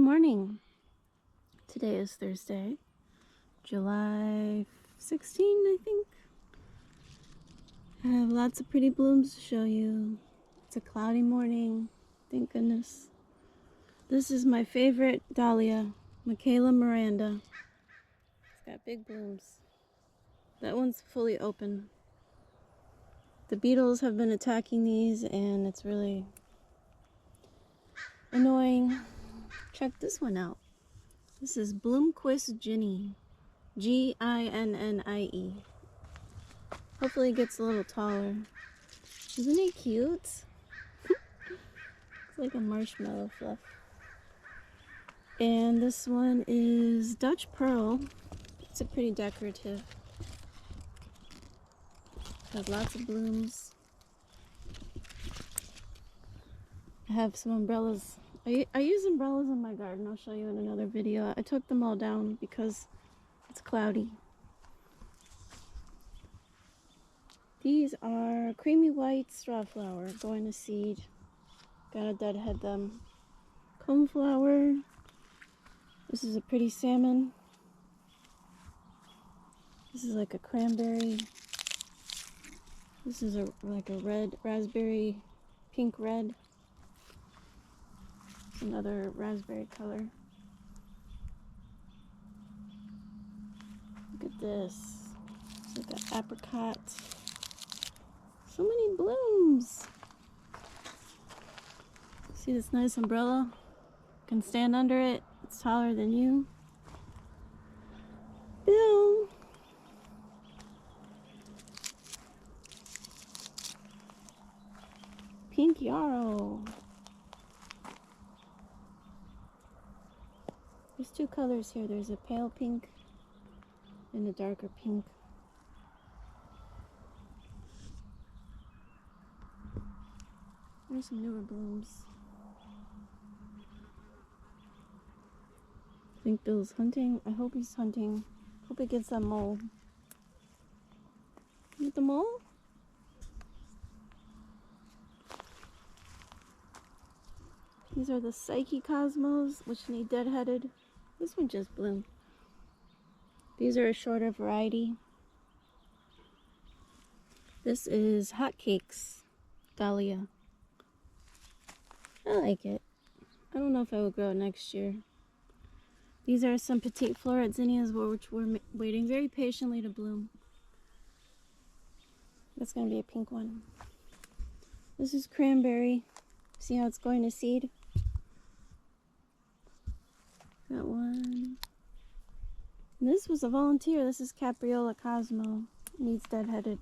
morning. Today is Thursday, July 16, I think. I have lots of pretty blooms to show you. It's a cloudy morning, thank goodness. This is my favorite dahlia, Michaela Miranda. It's got big blooms. That one's fully open. The beetles have been attacking these and it's really annoying. Check this one out. This is Bloomquist Ginnie. Ginnie. Hopefully it gets a little taller. Isn't he cute? It's like a marshmallow fluff. And this one is Dutch Pearl. It's a pretty decorative. Has lots of blooms. I have some umbrellas. I use umbrellas in my garden. I'll show you in another video. I took them all down because it's cloudy. These are creamy white straw flower going to seed. Gotta deadhead them. Coneflower. This is a pretty salmon. This is like a cranberry. This is like a red raspberry, pink red. It's another raspberry color. Look at this. It's like an apricot. So many blooms. See this nice umbrella? You can stand under it. It's taller than you. Bill. Pink yarrow. There's two colors here. There's a pale pink and a darker pink. There's some newer blooms. I think Bill's hunting. I hope he's hunting. Hope he gets that mole. Get the mole? These are the Psyche Cosmos, which need deadheaded. This one just bloomed. These are a shorter variety. This is Hotcakes Dahlia. I like it. I don't know if I will grow it next year. These are some petite floret zinnias which we're waiting very patiently to bloom. That's going to be a pink one. This is cranberry. See how it's going to seed? That one. And this was a volunteer. This is Capriola Cosmo. It needs deadheaded.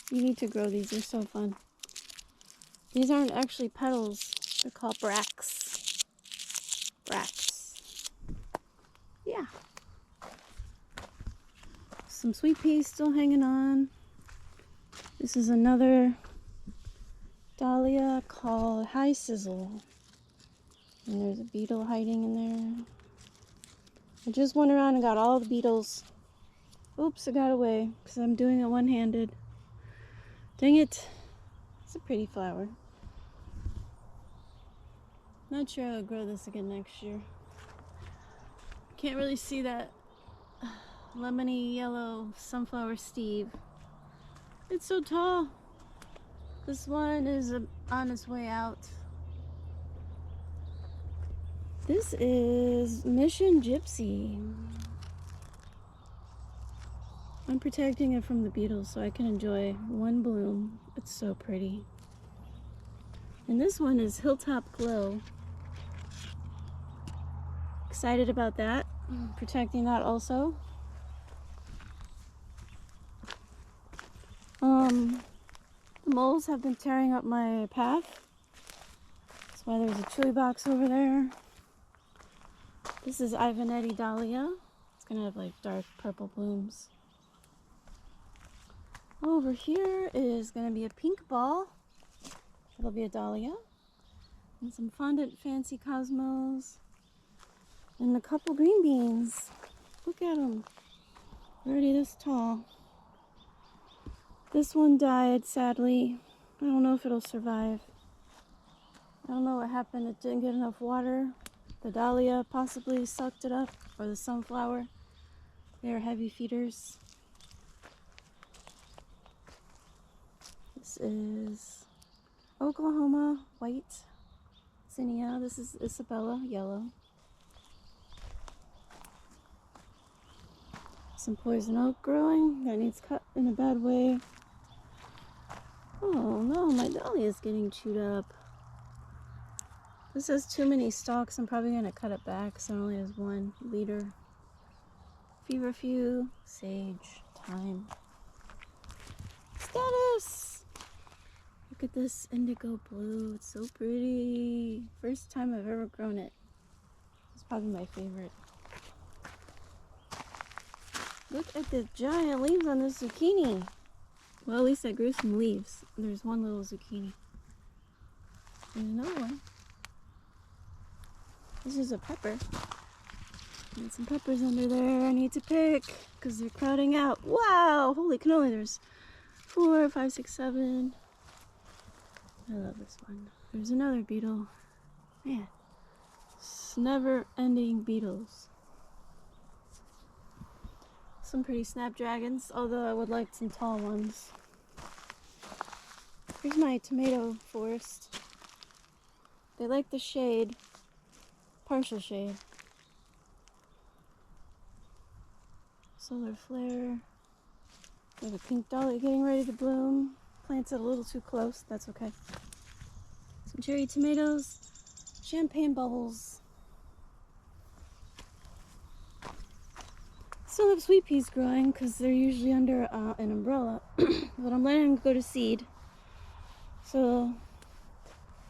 You need to grow these. They're so fun. These aren't actually petals. They're called bracts. Bracts. Yeah. Some sweet peas still hanging on. This is another dahlia called High Sizzle. And there's a beetle hiding in there. I just went around and got all the beetles. Oops, I got away because I'm doing it one-handed. Dang it. It's a pretty flower. Not sure I'll grow this again next year. Can't really see that lemony yellow sunflower Steve. It's so tall. This one is on its way out. This is Mission Gypsy. I'm protecting it from the beetles so I can enjoy one bloom. It's so pretty. And this one is Hilltop Glow. Excited about that. Protecting that also. The moles have been tearing up my path. That's why there's a chili box over there. This is Ivanetti Dahlia. It's gonna have like dark purple blooms. Over here is gonna be a pink ball. It'll be a dahlia. And some fondant fancy cosmos. And a couple green beans. Look at them. Already this tall. This one died, sadly. I don't know if it'll survive. I don't know what happened. It didn't get enough water. The dahlia possibly sucked it up, or the sunflower. They're heavy feeders. This is Oklahoma white zinnia. This is Isabella yellow. Some poison oak growing that needs cut in a bad way. Oh no, my dahlia is getting chewed up. This has too many stalks. I'm probably going to cut it back so it only has 1 liter. Feverfew, sage, thyme. Status! Look at this indigo blue. It's so pretty. First time I've ever grown it. It's probably my favorite. Look at the giant leaves on this zucchini. Well, at least I grew some leaves. There's one little zucchini. There's another one. This is a pepper. And some peppers under there I need to pick because they're crowding out. Wow! Holy cannoli, there's 4, 5, 6, 7. I love this one. There's another beetle. Man, it's never-ending beetles. Some pretty snapdragons, although I would like some tall ones. Here's my tomato forest. They like the shade, partial shade. Solar flare. There's a pink dahlia getting ready to bloom. Planted a little too close, that's okay. Some cherry tomatoes, champagne bubbles. Still have sweet peas growing because they're usually under an umbrella, but I'm letting them go to seed. So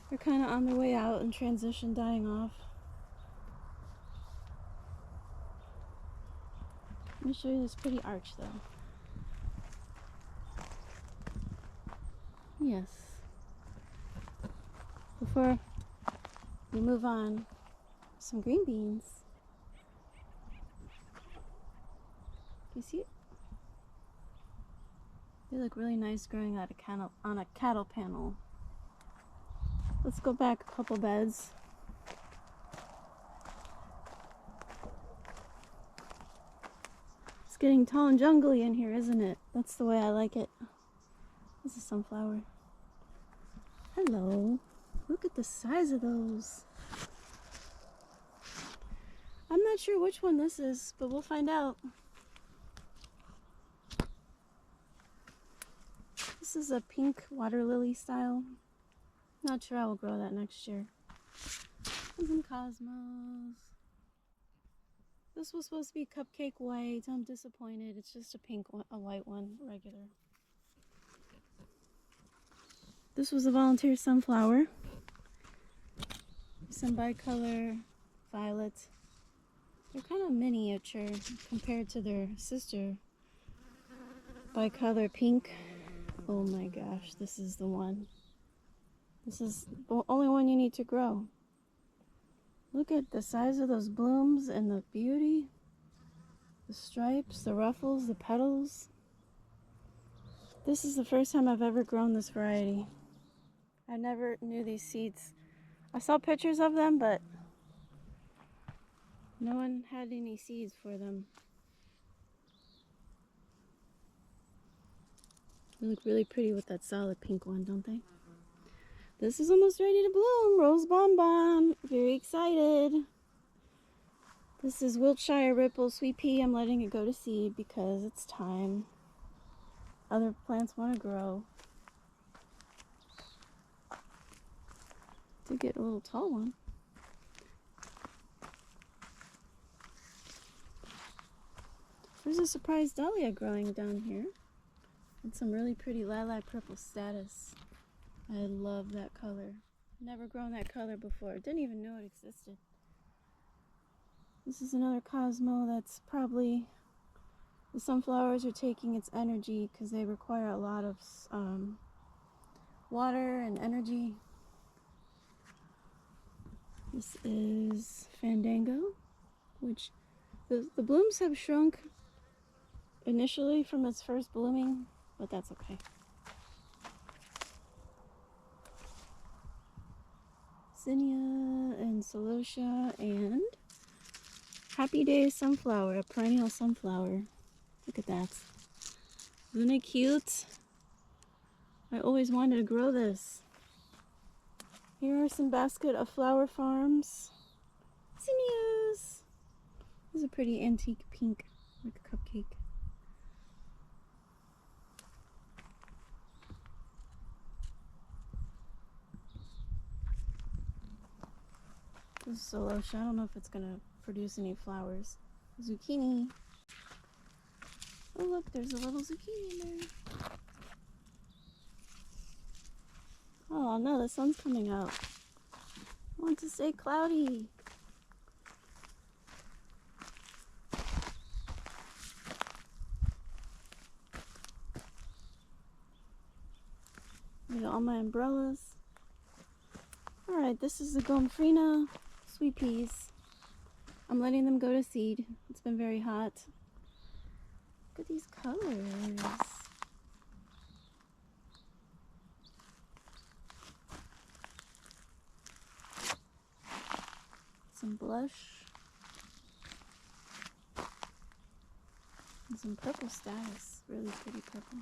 they're kind of on their way out and transition, dying off. Let me show you this pretty arch though. Yes. Before we move on, some green beans. Can you see it? They look really nice growing out on a cattle panel. Let's go back a couple beds. It's getting tall and jungly in here, isn't it? That's the way I like it. This is sunflower. Hello. Look at the size of those. I'm not sure which one this is, but we'll find out. This is a pink water lily style. Not sure I will grow that next year. And some cosmos. This was supposed to be cupcake white. I'm disappointed. It's just a pink one, a white one, regular. This was a volunteer sunflower. Some bicolor violet. They're kind of miniature compared to their sister bicolor pink. Oh my gosh, this is the one. This is the only one you need to grow. Look at the size of those blooms and the beauty. The stripes, the ruffles, the petals. This is the first time I've ever grown this variety. I never knew these seeds. I saw pictures of them, but no one had any seeds for them. They look really pretty with that solid pink one, don't they? This is almost ready to bloom. Rose bonbon. Very excited. This is Wiltshire Ripple Sweet Pea. I'm letting it go to seed because it's time. Other plants want to grow. To get a little tall one. There's a surprise dahlia growing down here. And some really pretty lilac purple status. I love that color. Never grown that color before. Didn't even know it existed. This is another Cosmo that's probably, the sunflowers are taking its energy because they require a lot of water and energy. This is Fandango, which the blooms have shrunk initially from its first blooming, but that's okay. zinnia and celosia and Happy Day sunflower, a perennial sunflower. Look at that. Isn't it cute? I always wanted to grow this. Here are some basket of flower farms. Zinnias. This is a pretty antique pink, like a cupcake. This is celosia. I don't know if it's gonna produce any flowers. Zucchini. Oh look, there's a little zucchini in there. Oh no, the sun's coming out. I want to stay cloudy. I got all my umbrellas. Alright, this is the Gomfrina sweet peas. I'm letting them go to seed. It's been very hot. Look at these colors. Some blush. And some purple status. Really pretty purple.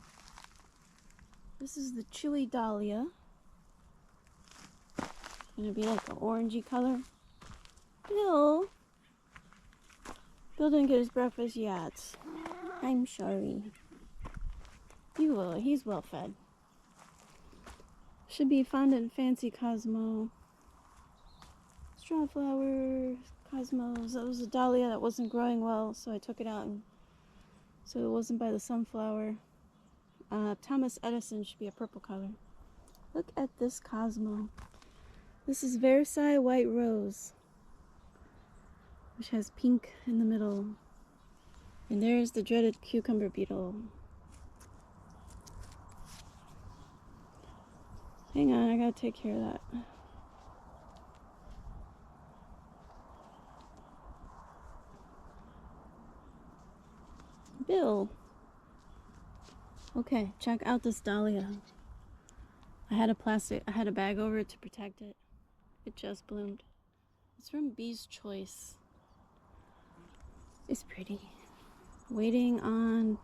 This is the chewy dahlia. Gonna be like an orangey color. Bill didn't get his breakfast yet. I'm sorry. He will. He's well fed. Should be found in Fancy Cosmo. Strawflower, Cosmos. That was a dahlia that wasn't growing well, so I took it out, and so it wasn't by the sunflower. Thomas Edison should be a purple color. Look at this Cosmo. This is Versailles White Rose, which has pink in the middle. And there's the dreaded cucumber beetle. Hang on, I gotta take care of that. Bill. Okay, check out this dahlia. I had a bag over it to protect it. It just bloomed. It's from Bee's Choice. It's pretty. Waiting on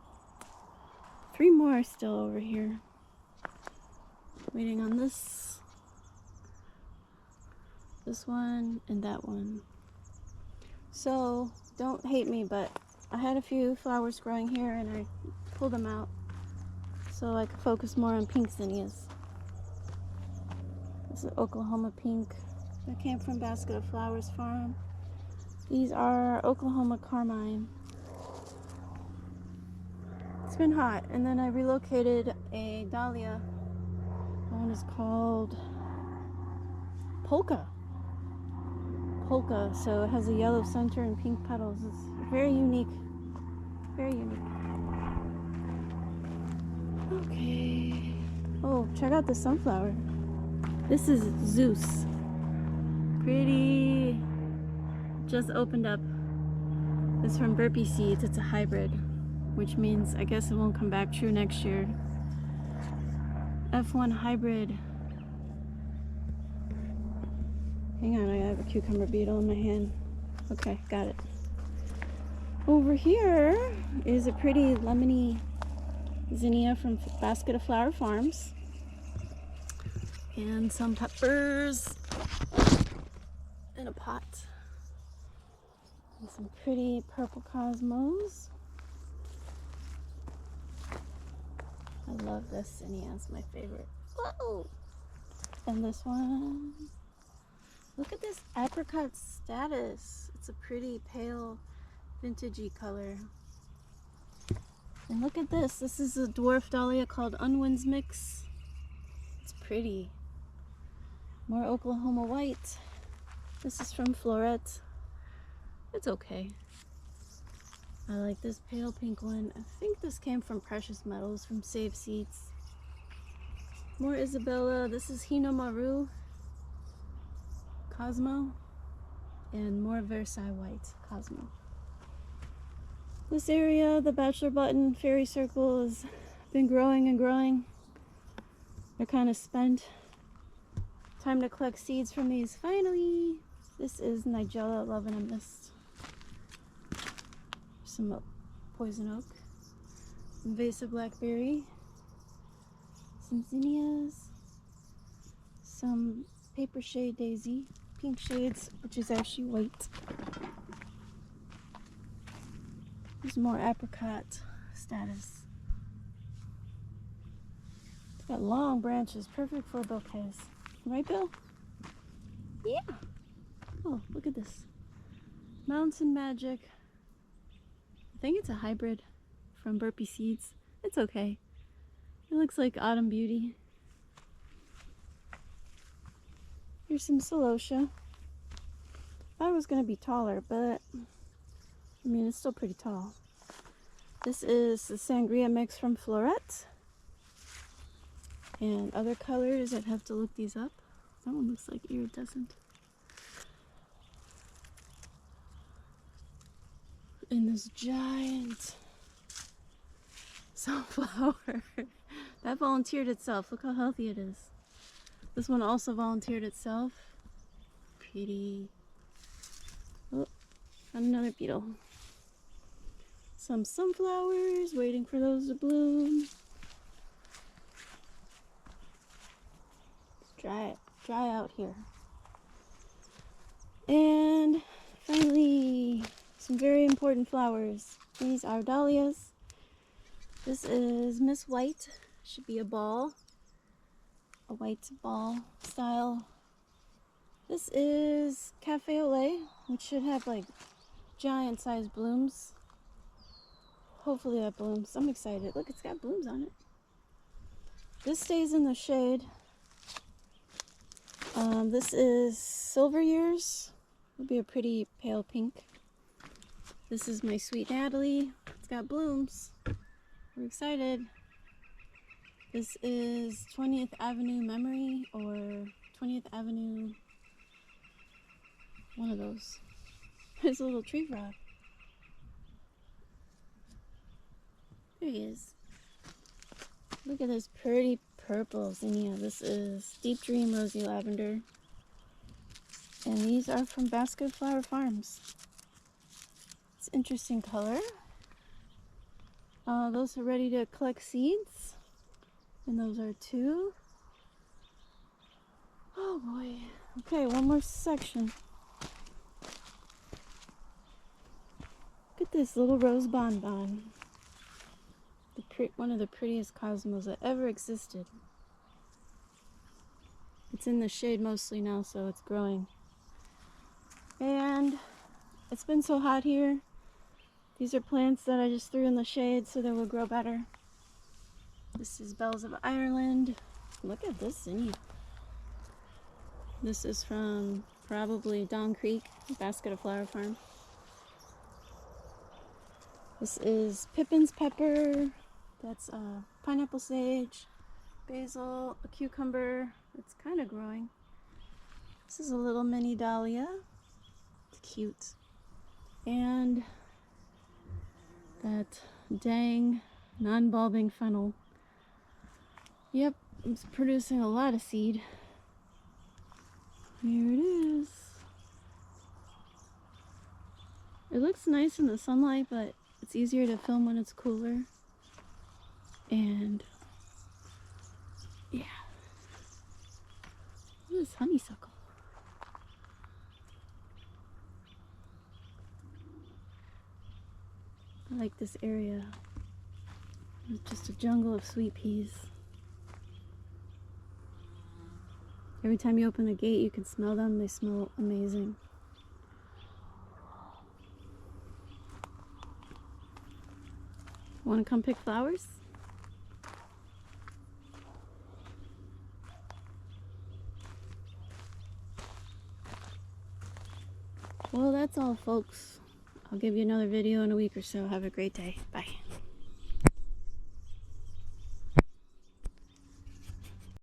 3 more still over here. Waiting on this one, and that one. So, don't hate me, but I had a few flowers growing here and I pulled them out so I could focus more on pink zinnias. This is Oklahoma pink that came from Basket of Flowers farm. These are Oklahoma carmine. It's been hot, and then I relocated a dahlia. One is called Polka. So it has a yellow center and pink petals. It's very unique. Very unique. Okay. Oh, check out the sunflower. This is Zeus. Pretty. Just opened up. It's from Burpee Seeds. It's a hybrid, which means I guess it won't come back true next year. F1 hybrid. Hang on, I have a cucumber beetle in my hand. Okay, got it. Over here is a pretty lemony zinnia from Basket of Flower Farms. And some peppers in a pot. And some pretty purple cosmos. I love this zinnia, it's my favorite. Whoa! And this one. Look at this apricot status. It's a pretty pale vintagey color. And look at this. This is a dwarf dahlia called Unwin's Mix. It's pretty. More Oklahoma white. This is from Florette. It's okay. I like this pale pink one. I think this came from Precious Metals from Save Seeds. More Isabella. This is Hinomaru Cosmo. And more Versailles white Cosmo. This area, the Bachelor Button Fairy Circle, has been growing and growing. They're kind of spent. Time to collect seeds from these finally. This is Nigella Love in a Mist. Some poison oak, invasive blackberry, some zinnias, some paper shade daisy, pink shades, which is actually white. There's more apricot status. It's got long branches, perfect for bouquets. Right, Bill? Yeah. Oh, look at this. Mountain Magic. I think it's a hybrid from Burpee Seeds. It's okay. It looks like Autumn Beauty. Here's some celosia. Thought it was going to be taller, but I mean, it's still pretty tall. This is the Sangria mix from Florette. And other colors, I'd have to look these up. That one looks like iridescent. And this giant sunflower. That volunteered itself. Look how healthy it is. This one also volunteered itself. Pretty. Oh, found another beetle. Some sunflowers, waiting for those to bloom. It's dry out here. And finally, some very important flowers. These are Dahlias. This is Miss White. Should be a ball. A white ball style. This is Cafe au Lait, which should have like giant sized blooms. Hopefully that blooms. I'm excited. Look, it's got blooms on it. This stays in the shade. This is Silver Years. It'll be a pretty pale pink. This is my Sweet Natalie. It's got blooms. We're excited. This is 20th Avenue Memory or 20th Avenue, one of those. There's a little tree frog. There he is. Look at this pretty purple zinnia. This is Deep Dream Rosy Lavender. And these are from Basket Flower Farms. It's interesting color. Those are ready to collect seeds. And those are two. Oh boy. Okay, one more section. Look at this little rose bonbon. One of the prettiest cosmos that ever existed. It's in the shade mostly now, so it's growing. And it's been so hot here. These are plants that I just threw in the shade so they will grow better. This is Bells of Ireland. Look at this zinnia. This is from probably Don Creek, Basket of Flower Farm. This is Pippin's Pepper. That's pineapple sage, basil, a cucumber. It's kind of growing. This is a little mini dahlia. It's cute. And that dang non-bulbing fennel. Yep, it's producing a lot of seed. Here it is. It looks nice in the sunlight, but it's easier to film when it's cooler. And yeah, look at this honeysuckle. I like this area. It's just a jungle of sweet peas. Every time you open the gate, you can smell them. They smell amazing. Want to come pick flowers? Well, that's all, folks. I'll give you another video in a week or so. Have a great day. Bye.